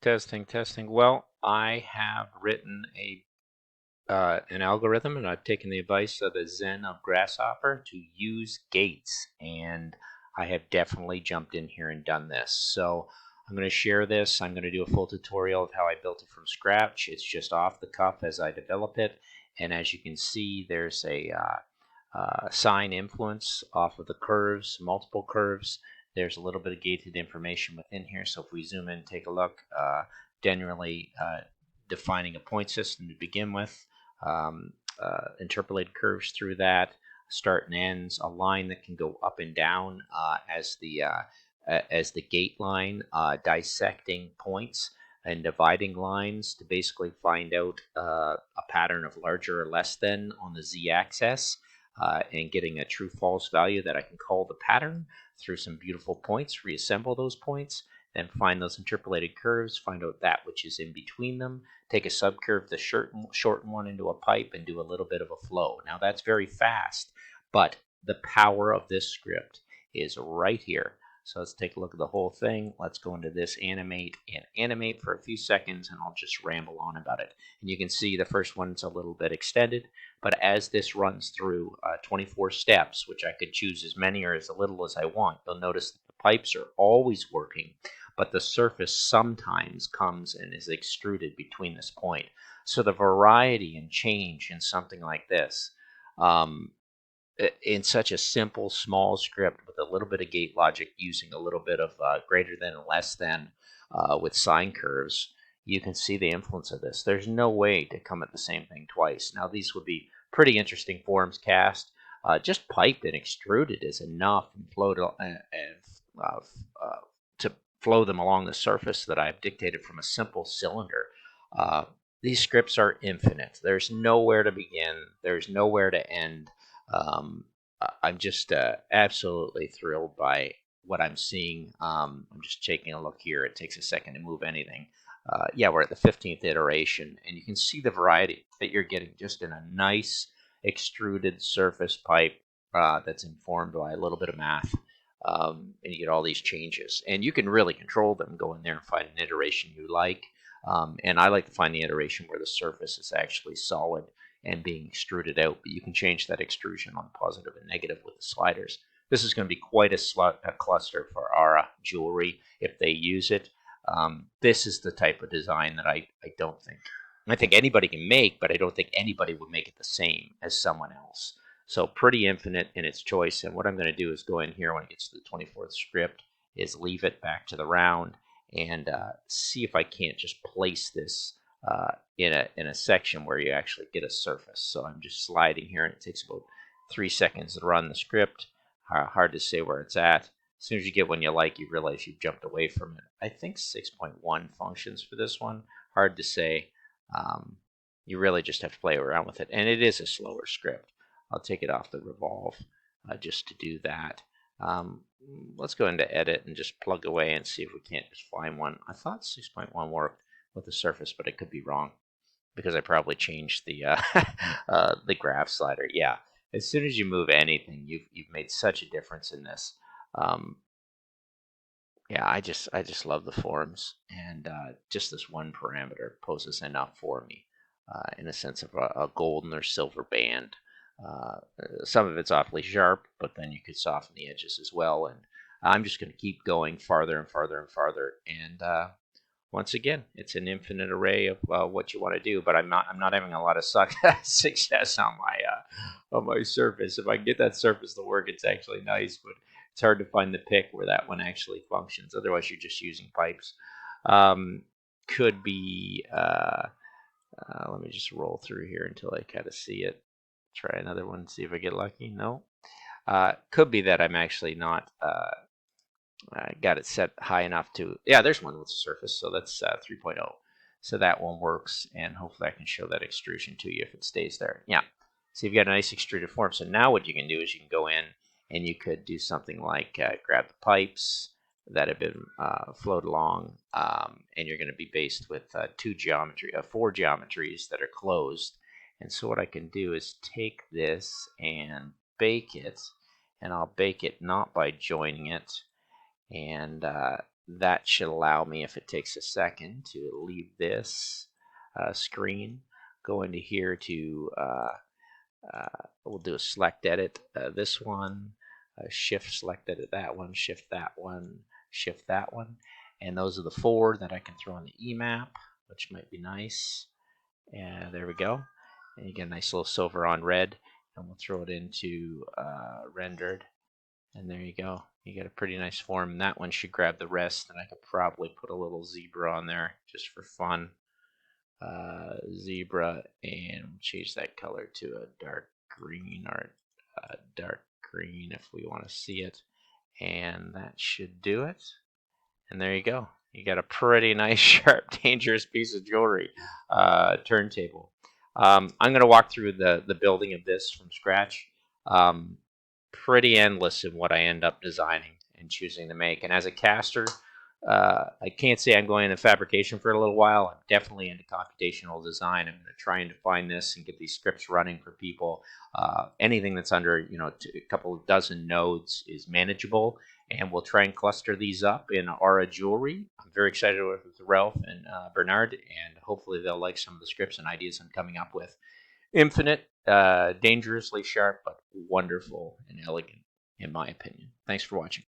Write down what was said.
Testing. Well, I have written an algorithm, and I've taken the advice of the Zen of Grasshopper to use gates, and I have definitely jumped in here and done this. So I'm going to share this. I'm going to do a full tutorial of how I built it from scratch. It's just off the cuff as I develop it, and as you can see, there's a sine influence off of the curves, multiple curves. There's a little bit of gated information within here. So if we zoom in and take a look, generally defining a point system to begin with, interpolated curves through that, start and ends, a line that can go up and down as the gate line, dissecting points and dividing lines to basically find out a pattern of larger or less than on the z-axis. And getting a true false value that I can call the pattern through some beautiful points, reassemble those points, then find those interpolated curves, find out that which is in between them, take a subcurve, the shorten one into a pipe, and do a little bit of a flow. Now that's very fast, but the power of this script is right here. So let's take a look at the whole thing. Let's go into this animate and animate for a few seconds, and I'll just ramble on about it. And you can see the first one's a little bit extended, but as this runs through 24 steps, which I could choose as many or as little as I want, you'll notice that the pipes are always working, but the surface sometimes comes and is extruded between this point. So the variety and change in something like this, in such a simple, small script with a little bit of gate logic using a little bit of greater than and less than with sine curves, you can see the influence of this. There's no way to come at the same thing twice. Now, these would be pretty interesting forms cast. Just piped and extruded is enough and to flow them along the surface that I've dictated from a simple cylinder. These scripts are infinite. There's nowhere to begin. There's nowhere to end. I'm just absolutely thrilled by what I'm seeing. I'm just taking a look here. It takes a second to move anything. Yeah, we're at the 15th iteration, and you can see the variety that you're getting just in a nice extruded surface pipe that's informed by a little bit of math. And you get all these changes. And you can really control them. Go in there and find an iteration you like. And I like to find the iteration where the surface is actually solid and being extruded out, but you can change that extrusion on positive and negative with the sliders. This is going to be quite a cluster for our jewelry if they use it. This is the type of design that I think anybody can make, but I don't think anybody would make it the same as someone else. So pretty infinite in its choice, and what I'm going to do is go in here when it gets to the 24th script, is leave it back to the round and see if I can't just place this in a section where you actually get a surface. So I'm just sliding here, and it takes about 3 seconds to run the script. Hard to say where it's at. As soon as you get one you like, you realize you've jumped away from it. I think 6.1 functions for this one. Hard to say. You really just have to play around with it, and it is a slower script. I'll take it off the revolve just to do that. Let's go into edit and just plug away and see if we can't just find one. I thought 6.1 worked with the surface, but I could be wrong because I probably changed the the graph slider. Yeah, as soon as you move anything, you've made such a difference in this. Yeah, I just love the forms, and just this one parameter poses enough for me in a sense of a golden or silver band. Some of it's awfully sharp, but then you could soften the edges as well. And I'm just going to keep going farther and farther and farther. And once again, it's an infinite array of what you want to do. But I'm not having a lot of success on my surface. If I can get that surface to work, it's actually nice. But it's hard to find the pick where that one actually functions. Otherwise, you're just using pipes. Could be. Let me just roll through here until I kind of see it. Try another one, see if I get lucky. No. Could be that I'm actually not got it set high enough to... Yeah, there's one with the surface, so that's 3.0. So that one works, and hopefully I can show that extrusion to you if it stays there. Yeah. So you've got a nice extruded form. So now what you can do is you can go in and you could do something like grab the pipes that have been flowed along, and you're going to be based with 4 geometries that are closed. And so what I can do is take this and bake it, and I'll bake it not by joining it and that should allow me, if it takes a second, to leave this screen, go into here to we'll do a select edit this one, shift select edit that one, shift that one, shift that one, and those are the 4 that I can throw on the EMAP, which might be nice. And there we go. And you get a nice little silver on red, and we'll throw it into rendered. And there you go. You get a pretty nice form. And that one should grab the rest, and I could probably put a little zebra on there just for fun. Zebra, and change that color to a dark green, or a dark green if we want to see it. And that should do it. And there you go. You got a pretty nice, sharp, dangerous piece of jewelry turntable. I'm going to walk through the building of this from scratch. Pretty endless in what I end up designing and choosing to make. And as a caster, I can't say I'm going into fabrication for a little while. I'm definitely into computational design. I'm going to try and define this and get these scripts running for people. Anything that's under a couple of dozen nodes is manageable, and we'll try and cluster these up in Aura Jewelry. I'm very excited with Ralph and Bernard, and hopefully they'll like some of the scripts and ideas I'm coming up with. Infinite, dangerously sharp, but wonderful and elegant, in my opinion. Thanks for watching.